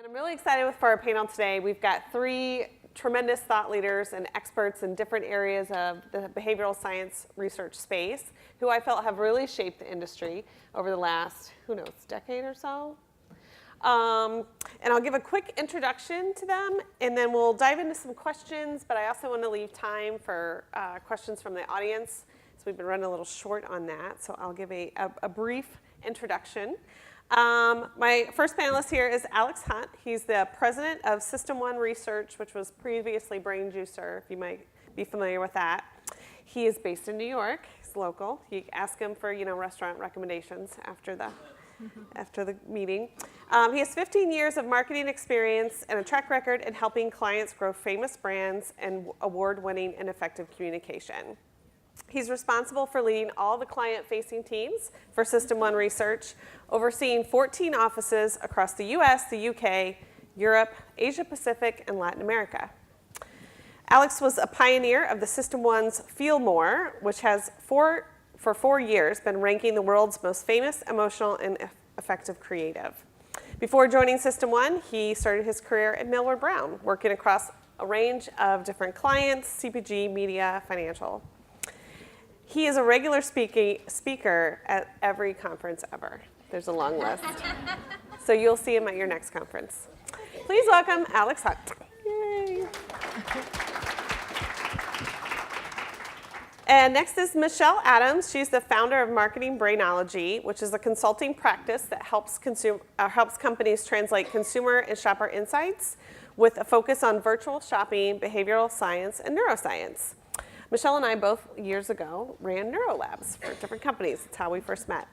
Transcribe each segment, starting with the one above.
I'm really excited for our panel today. We've got three tremendous thought leaders and experts in different areas of the behavioral science research space who I felt have really shaped the industry over the last, decade or so. And I'll give a quick introduction to them, and then we'll dive into some questions, but I also want to leave time for questions from the audience. So we've been running a little short on that, so I'll give a brief introduction. My first panelist here is Alex Hunt. He's the president of System 1 Research, which was previously Brain Juicer, if you might be familiar with that. He is based in New York. He's local. You ask him for, restaurant recommendations after the meeting. He has 15 years of marketing experience and a track record in helping clients grow famous brands and award-winning and effective communication. He's responsible for leading all the client-facing teams for System 1 Research, overseeing 14 offices across the US, the UK, Europe, Asia Pacific, and Latin America. Alex was a pioneer of the System 1's Feel More, which has for 4 years been ranking the world's most famous, emotional, and effective creative. Before joining System 1, he started his career at Millward Brown, working across a range of different clients, CPG, media, financial. He is a regular speaker at every conference ever. There's a long list. So you'll see him at your next conference. Please welcome Alex Hunt. Yay. And next is Michelle Adams. She's the founder of Marketing Brainology, which is a consulting practice that helps companies translate consumer and shopper insights with a focus on virtual shopping, behavioral science, and neuroscience. Michelle and I both, years ago, ran neuro labs for different companies. That's how we first met.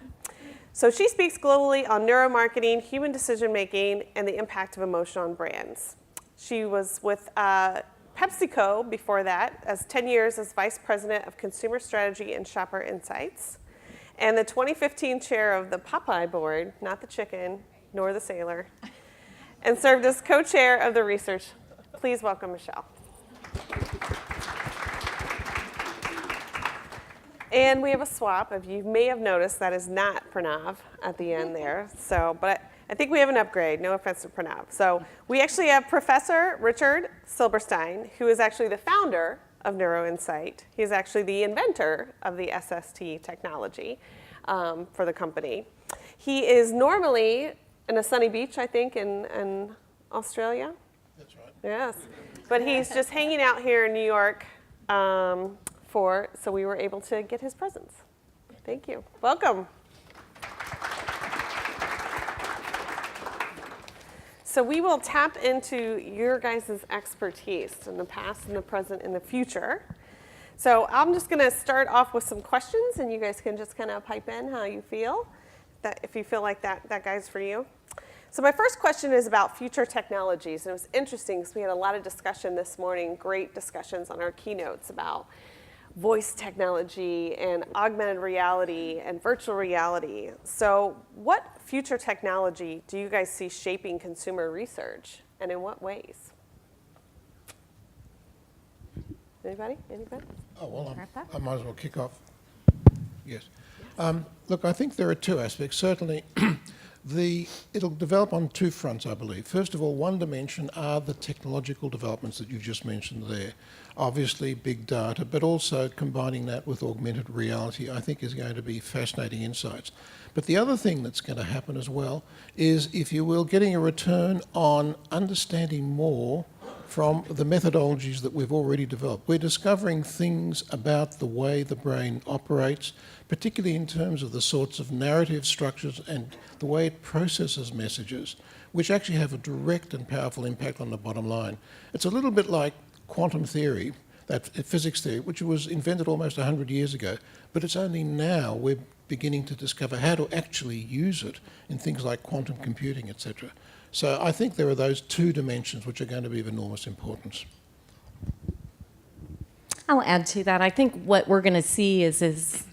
So she speaks globally on neuromarketing, human decision-making, and the impact of emotion on brands. She was with PepsiCo before that, as 10 years as Vice President of Consumer Strategy and Shopper Insights, and the 2015 chair of the Popeye board, not the chicken, nor the sailor, and served as co-chair of the research. Please welcome Michelle. And we have a swap. If you may have noticed, that is not Pranav at the end there. So, but I think we have an upgrade. No offense to Pranav. So we actually have Professor Richard Silberstein, who is actually the founder of Neuro-Insight. He's actually the inventor of the SST technology for the company. He is normally in a sunny beach, I think, in Australia. That's right. Yes. But he's just hanging out here in New York. So we were able to get his presence. Thank you. Welcome. So we will tap into your guys' expertise in the past, in the present, and the future. So I'm just going to start off with some questions, and you guys can just kind of pipe in how you feel, if you feel like that guy's for you. So my first question is about future technologies. And it was interesting because we had a lot of discussion this morning, great discussions on our keynotes about voice technology and augmented reality and virtual reality. So what future technology do you guys see shaping consumer research, and in what ways? Anybody? Oh, well, I might as well kick off. Yes. Look, I think there are two aspects. Certainly, it'll develop on two fronts, I believe. First of all, one dimension are the technological developments that you've just mentioned there. Obviously, big data, but also combining that with augmented reality, I think is going to be fascinating insights. But the other thing that's going to happen as well is, if you will, getting a return on understanding more from the methodologies that we've already developed. We're discovering things about the way the brain operates, particularly in terms of the sorts of narrative structures and the way it processes messages, which actually have a direct and powerful impact on the bottom line. It's a little bit like quantum theory, that physics theory, which was invented almost 100 years ago, but it's only now we're beginning to discover how to actually use it in things like quantum computing, etc. So I think there are those two dimensions which are going to be of enormous importance. I'll add to that. I think what we're going to see is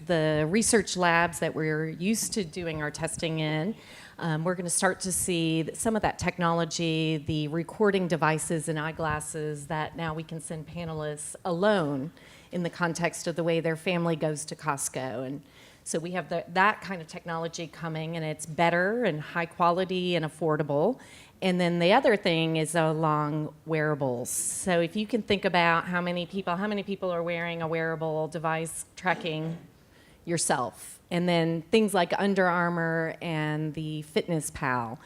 the research labs that we're used to doing our testing in, we're going to start to see some of that technology, the recording devices and eyeglasses that now we can send panelists alone in the context of the way their family goes to Costco. And so we have that kind of technology coming, and it's better and high quality and affordable. And then the other thing is along wearables. So if you can think about how many people are wearing a wearable device tracking yourself, and then things like Under Armour and the Fitness Pal.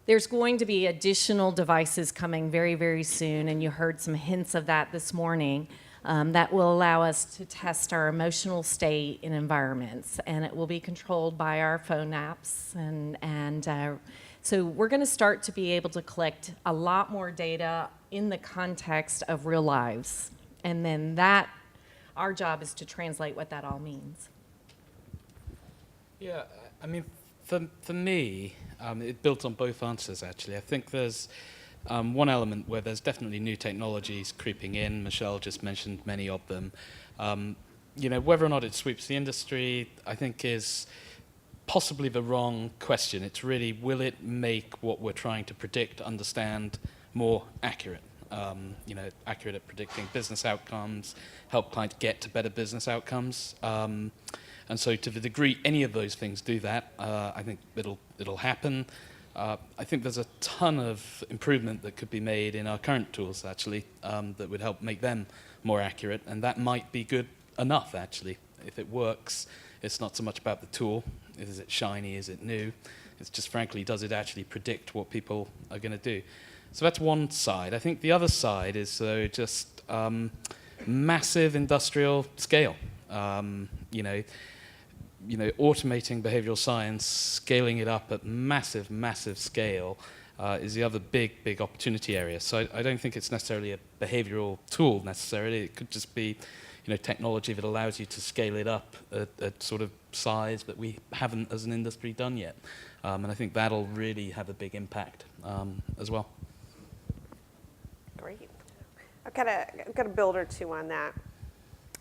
There's going to be additional devices coming very, very soon, and you heard some hints of that this morning, that will allow us to test our emotional state in environments, and it will be controlled by our phone apps. So we're going to start to be able to collect a lot more data in the context of real lives, and then our job is to translate what that all means. Yeah, I mean, for me, it built on both answers, actually. I think there's one element where there's definitely new technologies creeping in. Michelle just mentioned many of them. Whether or not it sweeps the industry, I think is possibly the wrong question. It's really, will it make what we're trying to predict, understand, more accurate? Accurate at predicting business outcomes, help clients get to better business outcomes. And so to the degree any of those things do that, I think it'll happen. I think there's a ton of improvement that could be made in our current tools, actually, that would help make them more accurate, and that might be good enough, actually. If it works, it's not so much about the tool. Is it shiny? Is it new? It's just, frankly, does it actually predict what people are going to do? So that's one side. I think the other side is just massive industrial scale. Automating behavioral science, scaling it up at massive, massive scale is the other big opportunity area. So I don't think it's necessarily a behavioral tool necessarily. It could just be, technology that allows you to scale it up at sort of size that we haven't as an industry done yet. And I think that'll really have a big impact as well. Great. I've got a build or two on that.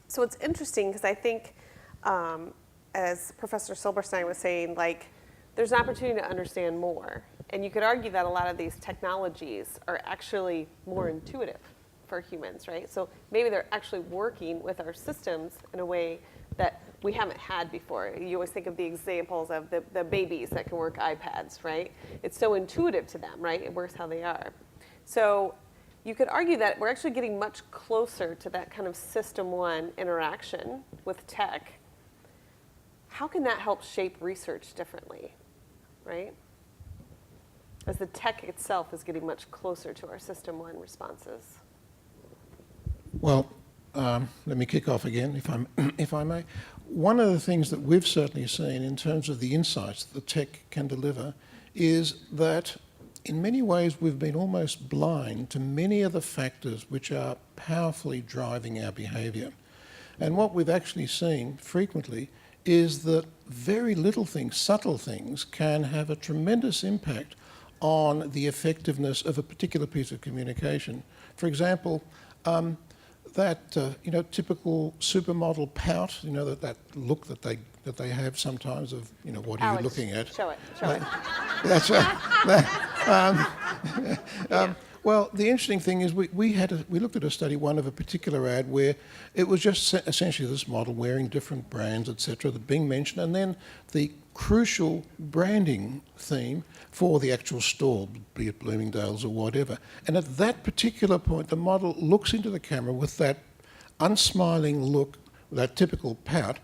So it's interesting because I think, as Professor Silberstein was saying, there's an opportunity to understand more. And you could argue that a lot of these technologies are actually more intuitive for humans, right? So maybe they're actually working with our systems in a way that we haven't had before. You always think of the examples of the babies that can work iPads, right? It's so intuitive to them, right? It works how they are. So you could argue that we're actually getting much closer to that kind of system one interaction with tech. How can that help shape research differently, right? As the tech itself is getting much closer to our system one responses. Well, let me kick off again, if I may. One of the things that we've certainly seen in terms of the insights that the tech can deliver is that in many ways we've been almost blind to many of the factors which are powerfully driving our behaviour. And what we've actually seen frequently is that very little things, subtle things, can have a tremendous impact on the effectiveness of a particular piece of communication. For example, that typical supermodel pout, that look that they have sometimes of, what are you looking at? Show it. That's right. Well, the interesting thing is we looked at a study, one of a particular ad where it was just essentially this model wearing different brands, etc., that being mentioned, and then the crucial branding theme for the actual store, be it Bloomingdale's or whatever. And at that particular point, the model looks into the camera with that unsmiling look, that typical pout,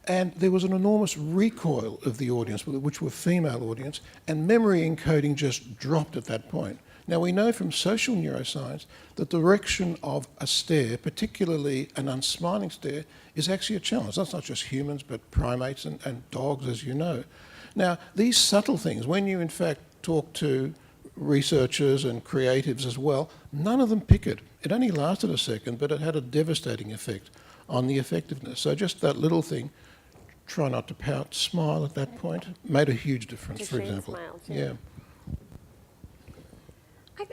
and there was an enormous recoil of the audience, which were female audience, and memory encoding just dropped at that point. Now, we know from social neuroscience the direction of a stare, particularly an unsmiling stare, is actually a challenge. That's not just humans, but primates and dogs, as you know. Now, these subtle things, when you in fact talk to researchers and creatives as well, none of them pick it. It only lasted a second, but it had a devastating effect on the effectiveness. So just that little thing, try not to pout, smile at that point, made a huge difference, for example. Smile, too. Yeah.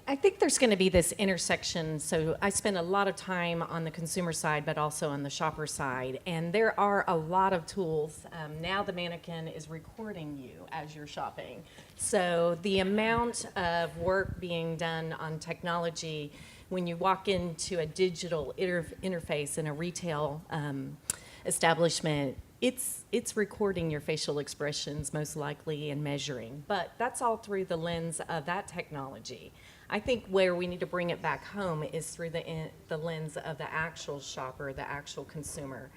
I think there's going to be this intersection. So I spend a lot of time on the consumer side, but also on the shopper side. And there are a lot of tools. Now the mannequin is recording you as you're shopping. So the amount of work being done on technology when you walk into a digital interface in a retail establishment, it's recording your facial expressions most likely and measuring, but that's all through the lens of that technology. I think where we need to bring it back home is through the lens of the actual shopper, the actual consumer.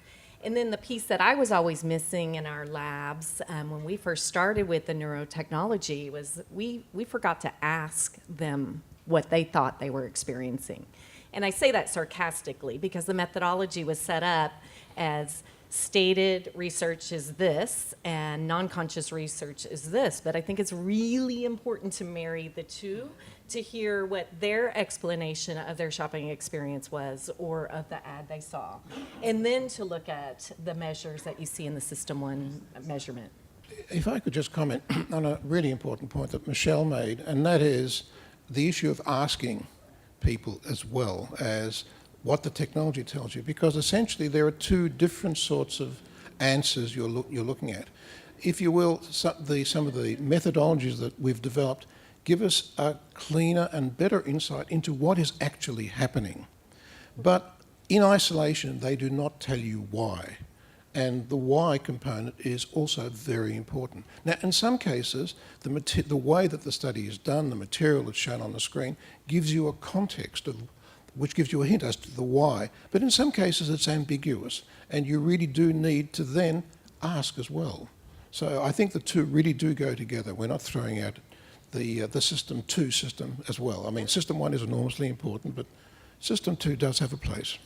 And then the piece that I was always missing in our labs when we first started with the neurotechnology was we forgot to ask them what they thought they were experiencing. And I say that sarcastically because the methodology was set up as stated research is this and non-conscious research is this. But I think it's really important to marry the two to hear what their explanation of their shopping experience was or of the ad they saw. And then to look at the measures that you see in the System 1 measurement. If I could just comment on a really important point that Michelle made, and that is the issue of asking people as well as what the technology tells you, because essentially there are two different sorts of answers you're looking at. If you will, some of the methodologies that we've developed give us a cleaner and better insight into what is actually happening. But in isolation, they do not tell you why. And the why component is also very important. Now, in some cases, the way that the study is done, the material that's shown on the screen, gives you a context of which gives you a hint as to the why. But in some cases, it's ambiguous, and you really do need to then ask as well. So I think the two really do go together. We're not throwing out the System 2 system as well. I mean, System 1 is enormously important, but System 2 does have a place.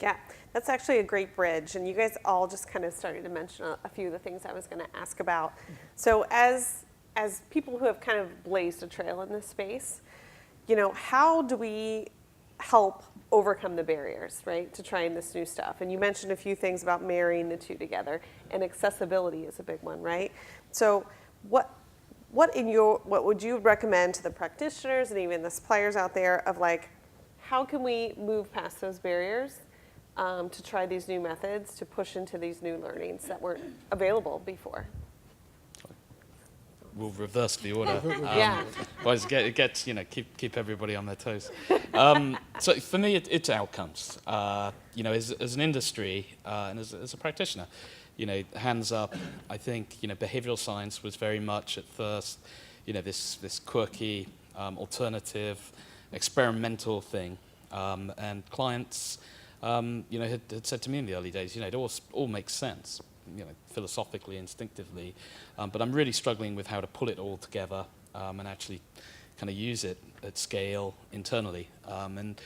Yeah, that's actually a great bridge, and you guys all just kind of started to mention a few of the things I was going to ask about. So as people who have kind of blazed a trail in this space, you know, how do we help overcome the barriers, right, to trying this new stuff? And you mentioned a few things about marrying the two together, and accessibility is a big one, right? So what would you recommend to the practitioners and even the suppliers out there of like, how can we move past those barriers to try these new methods, to push into these new learnings that weren't available before? We'll reverse the order. Yeah. Otherwise it gets, you know, keep everybody on their toes. So for me, it's outcomes. You know, as an industry and as a practitioner, you know, hands up, I think, you know, behavioral science was very much at first, you know, this quirky, alternative, experimental thing. And clients, you know, had said to me in the early days, you know, it all makes sense, you know, philosophically, instinctively, but I'm really struggling with how to pull it all together and actually kind of use it at scale internally. And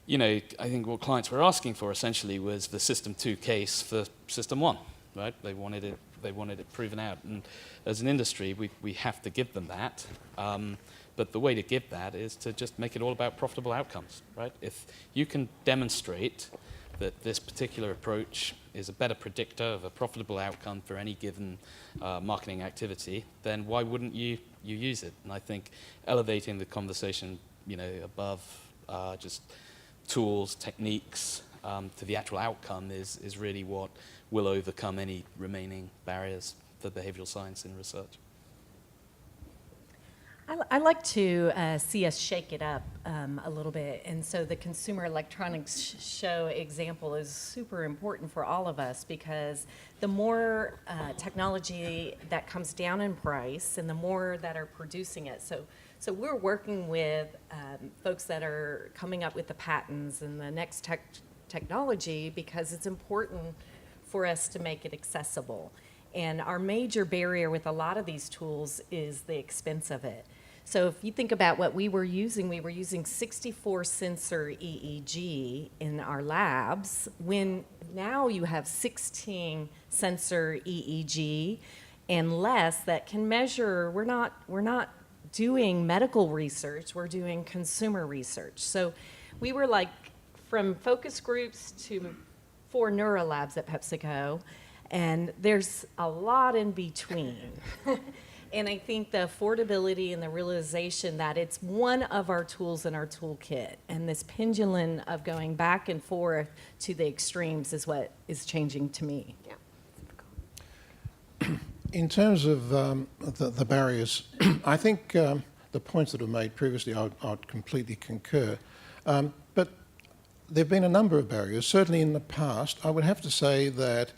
you know, I think what clients were asking for essentially was the System 2 case for System 1, right? They wanted it proven out, and as an industry, we have to give them that. But the way to give that is to just make it all about profitable outcomes, right? If you can demonstrate that this particular approach is a better predictor of a profitable outcome for any given marketing activity, then why wouldn't you use it? And I think elevating the conversation, you know, above just tools, techniques, to the actual outcome is really what will overcome any remaining barriers for behavioral science in research. I like to see us shake it up a little bit. And so the Consumer Electronics Show example is super important for all of us because the more technology that comes down in price and the more that are producing it. So we're working with folks that are coming up with the patents and the next technology because it's important for us to make it accessible. And our major barrier with a lot of these tools is the expense of it. So if you think about what we were using 64 sensor EEG in our labs, when now you have 16 sensor EEG and less that can measure. We're not doing medical research, we're doing consumer research. So we were like from focus groups to 4 neurolabs at PepsiCo, and there's a lot in between. And I think the affordability and the realization that it's one of our tools in our toolkit, and this pendulum of going back and forth to the extremes is what is changing to me. Yeah. In terms of the barriers, I think the points that were made previously, I'd completely concur. But there have been a number of barriers. Certainly in the past, I would have to say that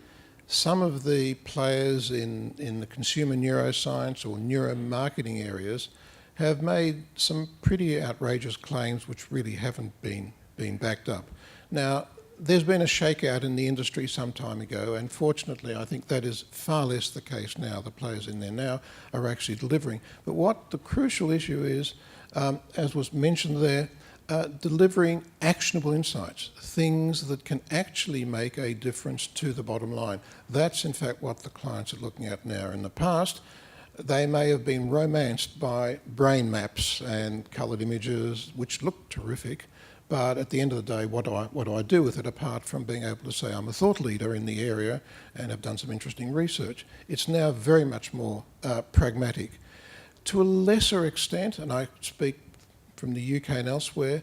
some of the players in the consumer neuroscience or neuromarketing areas have made some pretty outrageous claims which really haven't been backed up. Now, there's been a shakeout in the industry some time ago, and fortunately I think that is far less the case now. The players in there now are actually delivering. But what the crucial issue is, as was mentioned there, delivering actionable insights, things that can actually make a difference to the bottom line. That's in fact what the clients are looking at now. In the past, they may have been romanced by brain maps and coloured images, which look terrific, but at the end of the day, what do I do with it apart from being able to say I'm a thought leader in the area and have done some interesting research? It's now very much more pragmatic. To a lesser extent, and I speak from the UK and elsewhere,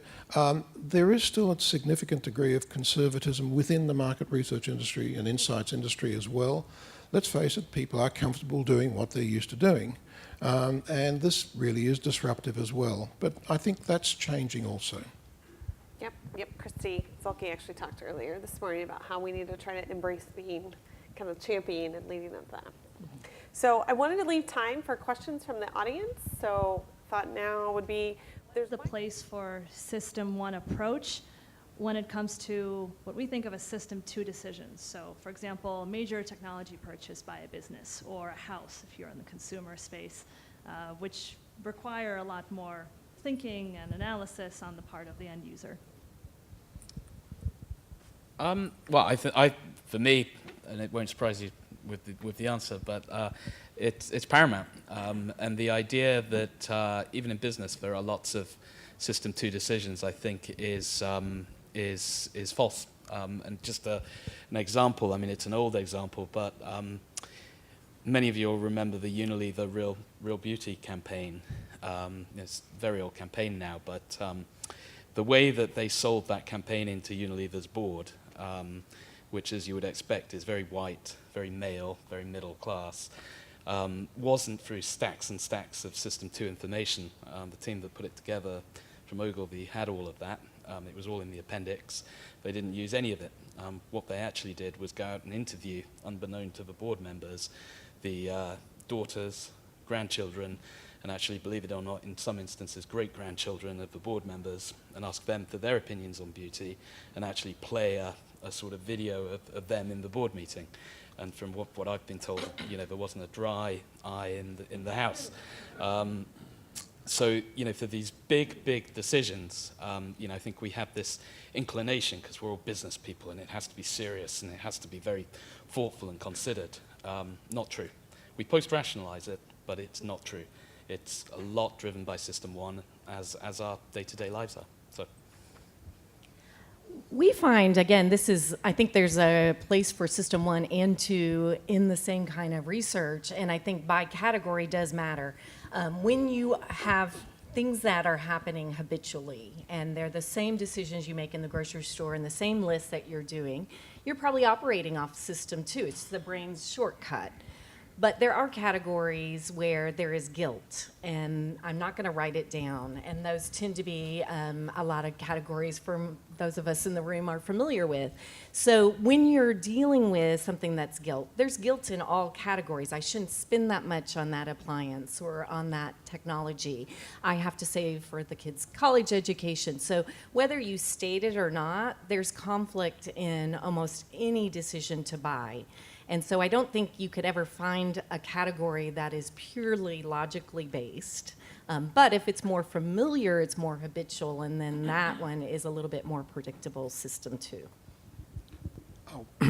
there is still a significant degree of conservatism within the market research industry and insights industry as well. Let's face it, people are comfortable doing what they're used to doing. And this really is disruptive as well. But I think that's changing also. Yep. Christy Zulke actually talked earlier this morning about how we need to try to embrace being kind of champion and leading up that. So I wanted to leave time for questions from the audience. So thought now would be, there's the place for system one approach when it comes to what we think of as system two decisions. So for example, a major technology purchase by a business or a house if you're in the consumer space, which require a lot more thinking and analysis on the part of the end user. Well, for me, and it won't surprise you with the answer, but it's paramount. And the idea that even in business there are lots of system two decisions, I think, is false. And just an example. I mean, it's an old example, but many of you will remember the Unilever Real Beauty campaign. It's a very old campaign now, but the way that they sold that campaign into Unilever's board, which, as you would expect, is very white, very male, very middle class, wasn't through stacks and stacks of System 2 information. The team that put it together from Ogilvy had all of that. It was all in the appendix. They didn't use any of it. What they actually did was go out and interview, unbeknown to the board members, the daughters, grandchildren, and actually, believe it or not, in some instances, great-grandchildren of the board members, and ask them for their opinions on beauty, and actually play a sort of video of them in the board meeting. And from what I've been told, there wasn't a dry eye in the house. So, for these big decisions, I think we have this inclination, because we're all business people, and it has to be serious, and it has to be very thoughtful and considered. Not true. We post-rationalize it, but it's not true. It's a lot driven by System 1, as our day-to-day lives are. So. We find, again, I think there's a place for System 1 and 2 in the same kind of research, and I think by category does matter. When you have things that are happening habitually, and they're the same decisions you make in the grocery store and the same list that you're doing, you're probably operating off System 2. It's the brain's shortcut. But there are categories where there is guilt, and I'm not going to write it down. And those tend to be a lot of categories from those of us in the room are familiar with. So when you're dealing with something that's guilt, there's guilt in all categories. I shouldn't spend that much on that appliance or on that technology. I have to save for the kids' college education. So whether you state it or not, there's conflict in almost any decision to buy. And so I don't think you could ever find a category that is purely logically based. But if it's more familiar, it's more habitual, and then that one is a little bit more predictable, System 2.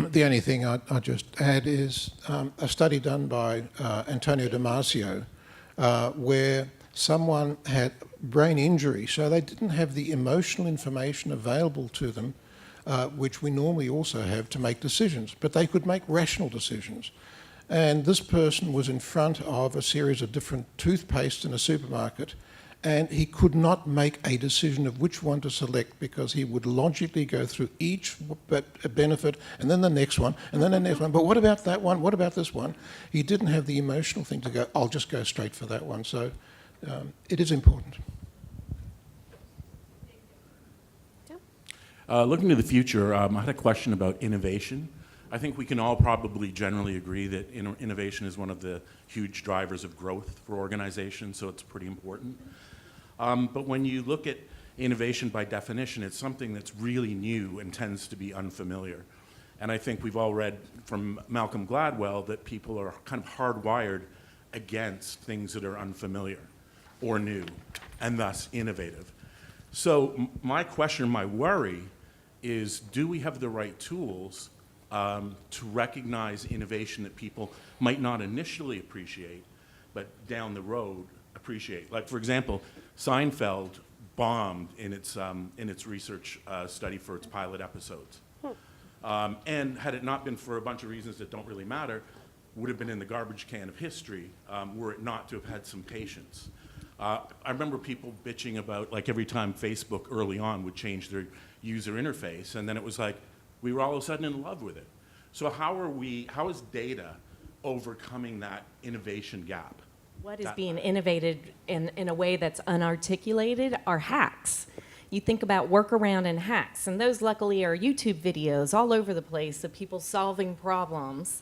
The only thing I'd just add is a study done by Antonio Damasio where someone had brain injury, so they didn't have the emotional information available to them which we normally also have to make decisions, but they could make rational decisions. And this person was in front of a series of different toothpastes in a supermarket, and he could not make a decision of which one to select because he would logically go through each benefit and then the next one and then the next one. But what about that one? What about this one? He didn't have the emotional thing to go, I'll just go straight for that one. So it is important. Looking to the future, I had a question about innovation. I think we can all probably generally agree that innovation is one of the huge drivers of growth for organizations, so it's pretty important. But when you look at innovation by definition, it's something that's really new and tends to be unfamiliar. And I think we've all read from Malcolm Gladwell that people are kind of hardwired against things that are unfamiliar or new, and thus innovative. So my question, my worry, is do we have the right tools to recognize innovation that people might not initially appreciate, but down the road appreciate? Like, for example, Seinfeld bombed in its research study for its pilot episodes. And had it not been for a bunch of reasons that don't really matter, would have been in the garbage can of history were it not to have had some patience. I remember people bitching about, like, every time Facebook early on would change their user interface, and then it was like we were all of a sudden in love with it. So how is data overcoming that innovation gap? What is being innovated in a way that's unarticulated are hacks. You think about workaround and hacks, and those luckily are YouTube videos all over the place of people solving problems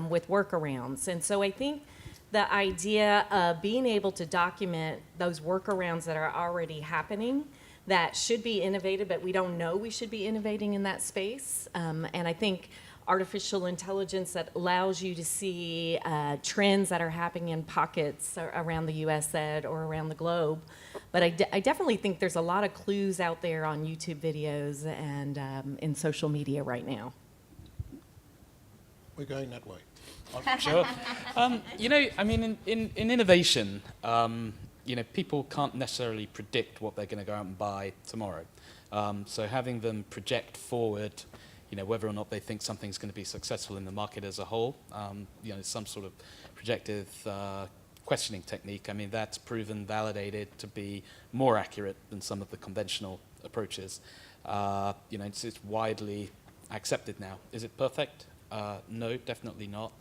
with workarounds. And so I think the idea of being able to document those workarounds that are already happening that should be innovated, but we don't know we should be innovating in that space. And I think artificial intelligence that allows you to see trends that are happening in pockets around the US or around the globe. But I definitely think there's a lot of clues out there on YouTube videos and in social media right now. We're going that way. Sure. You know, I mean, in innovation, you know, people can't necessarily predict what they're going to go out and buy tomorrow. So having them project forward, you know, whether or not they think something's going to be successful in the market as a whole, you know, some sort of projective questioning technique. I mean, that's proven, validated to be more accurate than some of the conventional approaches. You know, it's widely accepted now. Is it perfect? No, definitely not.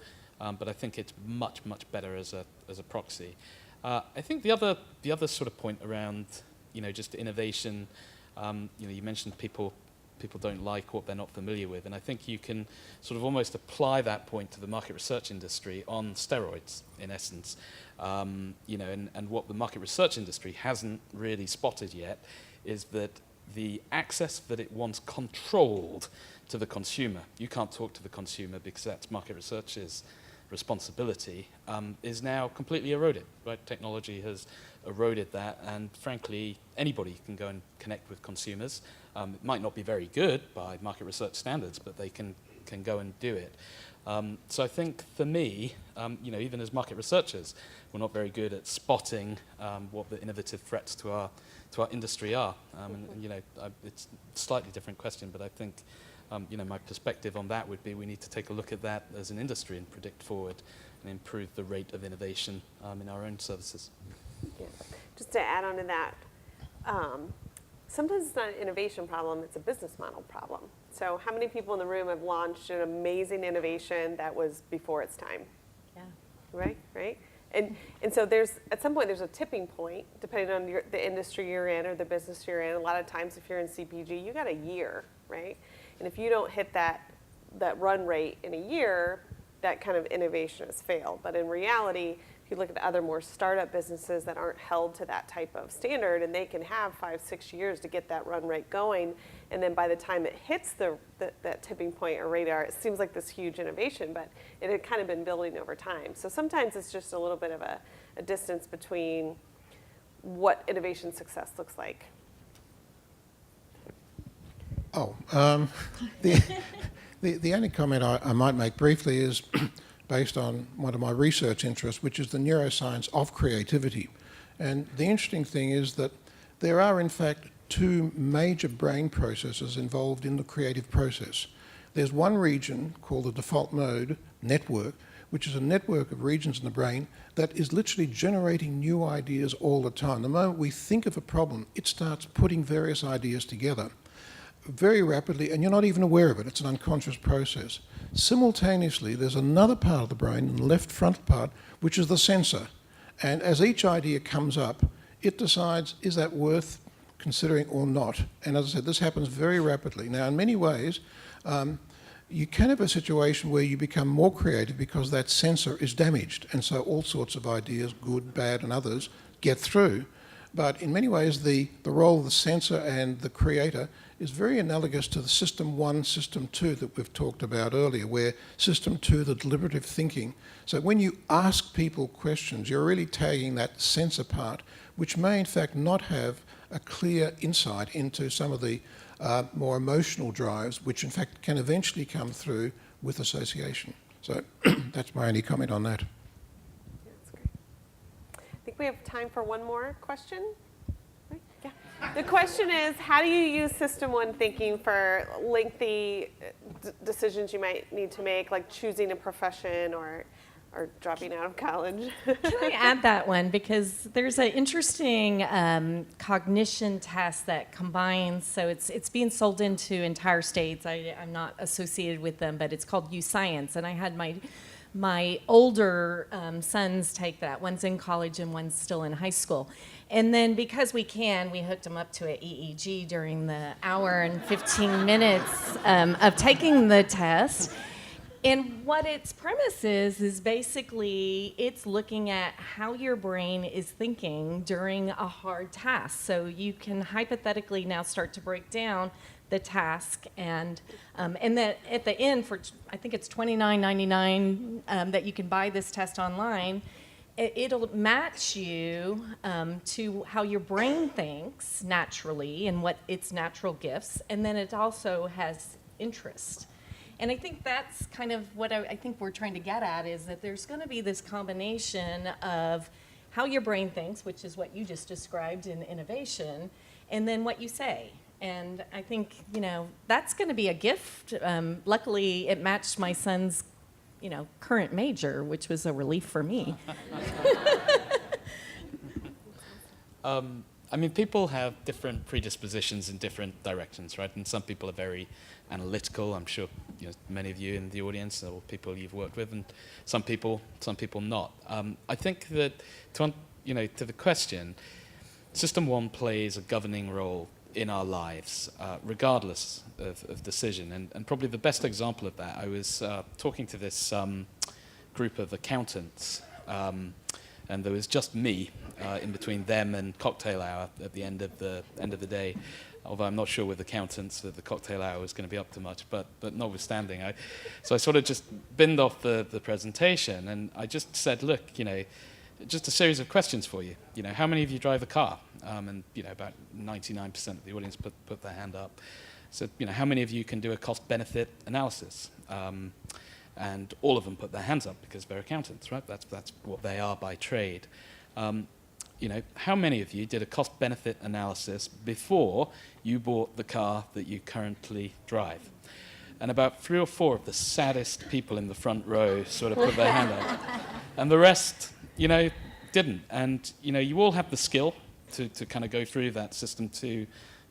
But I think it's much, much better as a proxy. I think the other sort of point around, you know, just innovation. You know, you mentioned people don't like what they're not familiar with, and I think you can sort of almost apply that point to the market research industry on steroids, in essence. You know, and what the market research industry hasn't really spotted yet is that the access that it once controlled to the consumer, you can't talk to the consumer because that's market research's responsibility, is now completely eroded, right? Technology has eroded that, and frankly, anybody can go and connect with consumers. It might not be very good by market research standards, but they can go and do it. So I think for me, you know, even as market researchers, we're not very good at spotting what the innovative threats to our industry are. And you know, it's a slightly different question, but I think you know, my perspective on that would be we need to take a look at that as an industry and predict forward and improve the rate of innovation in our own services. Yeah. Just to add on to that, sometimes it's not an innovation problem, it's a business model problem. So how many people in the room have launched an amazing innovation that was before its time? Yeah. Right? And so at some point there's a tipping point, depending on the industry you're in or the business you're in. A lot of times if you're in CPG, you got a year, right? And if you don't hit that run rate in a year, that kind of innovation has failed. But in reality, if you look at other more startup businesses that aren't held to that type of standard, and they can have 5-6 years to get that run rate going, and then by the time it hits that tipping point or radar, it seems like this huge innovation, but it had kind of been building over time. So sometimes it's just a little bit of a distance between what innovation success looks like. Oh, the only comment I might make briefly is based on one of my research interests, which is the neuroscience of creativity. And the interesting thing is that there are, in fact, two major brain processes involved in the creative process. There's one region called the default mode network, which is a network of regions in the brain that is literally generating new ideas all the time. The moment we think of a problem, it starts putting various ideas together very rapidly, and you're not even aware of it. It's an unconscious process. Simultaneously, there's another part of the brain, the left frontal part, which is the sensor. And as each idea comes up, it decides, is that worth considering or not? And as I said, this happens very rapidly. Now, in many ways, you can have a situation where you become more creative because that sensor is damaged, and so all sorts of ideas, good, bad, and others, get through. But in many ways, the role of the sensor and the creator is very analogous to the System 1, System 2 that we've talked about earlier, where System 2, the deliberative thinking. So when you ask people questions, you're really tagging that sensor part, which may in fact not have a clear insight into some of the more emotional drives, which in fact can eventually come through with association. So that's my only comment on that. That's great. I think we have time for one more question. Right? Yeah. The question is, how do you use System 1 thinking for lengthy decisions you might need to make, like choosing a profession or dropping out of college? Can I add that one? Because there's an interesting cognition test that combines, so it's being sold into entire states. I'm not associated with them, but it's called U-Science. And I had my older sons take that. One's in college and one's still in high school. And then because we hooked them up to an EEG during the hour and 15 minutes of taking the test. And what its premise is basically it's looking at how your brain is thinking during a hard task. So you can hypothetically now start to break down the task, and that at the end, for I think it's $29.99 that you can buy this test online. It'll match you to how your brain thinks naturally and what its natural gifts, and then it also has interest. And I think that's kind of what I think we're trying to get at, is that there's going to be this combination of how your brain thinks, which is what you just described in innovation, and then what you say. And I think, that's going to be a gift. Luckily, it matched my son's, current major, which was a relief for me. I mean, people have different predispositions in different directions, right? And some people are very analytical. I'm sure many of you in the audience or people you've worked with, and some people not. I think that to the question, System 1 plays a governing role in our lives, regardless of decision. And probably the best example of that, I was talking to this group of accountants, and there was just me in between them and cocktail hour at the end of the day. Although I'm not sure with accountants that the cocktail hour was going to be up to much, but notwithstanding, so I sort of just binned off the presentation, and I just said, look, just a series of questions for you. How many of you drive a car? And about 99% of the audience put their hand up. So how many of you can do a cost-benefit analysis? And all of them put their hands up because they're accountants, right? That's what they are by trade. How many of you did a cost-benefit analysis before you bought the car that you currently drive? And about 3 or 4 of the saddest people in the front row sort of put their hand up. And the rest, didn't. And, you all have the skill to kind of go through that System 2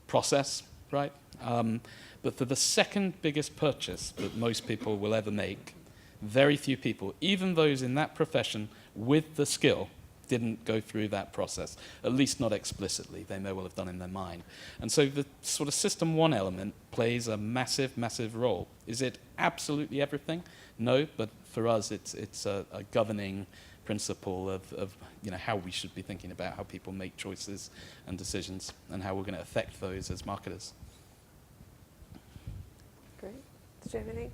process, right? But for the second biggest purchase that most people will ever make, very few people, even those in that profession with the skill, didn't go through that process, at least not explicitly. They may well have done in their mind. And so the sort of System 1 element plays a massive, massive role. Is it absolutely everything? No, but for us, it's a governing principle of how we should be thinking about how people make choices and decisions and how we're going to affect those as marketers. Great. Did you have anything?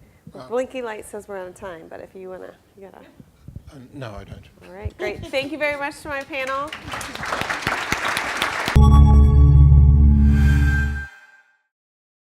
Blinky light says we're out of time, but if you want to, you got to. No, I don't. All right, great. Thank you very much to my panel.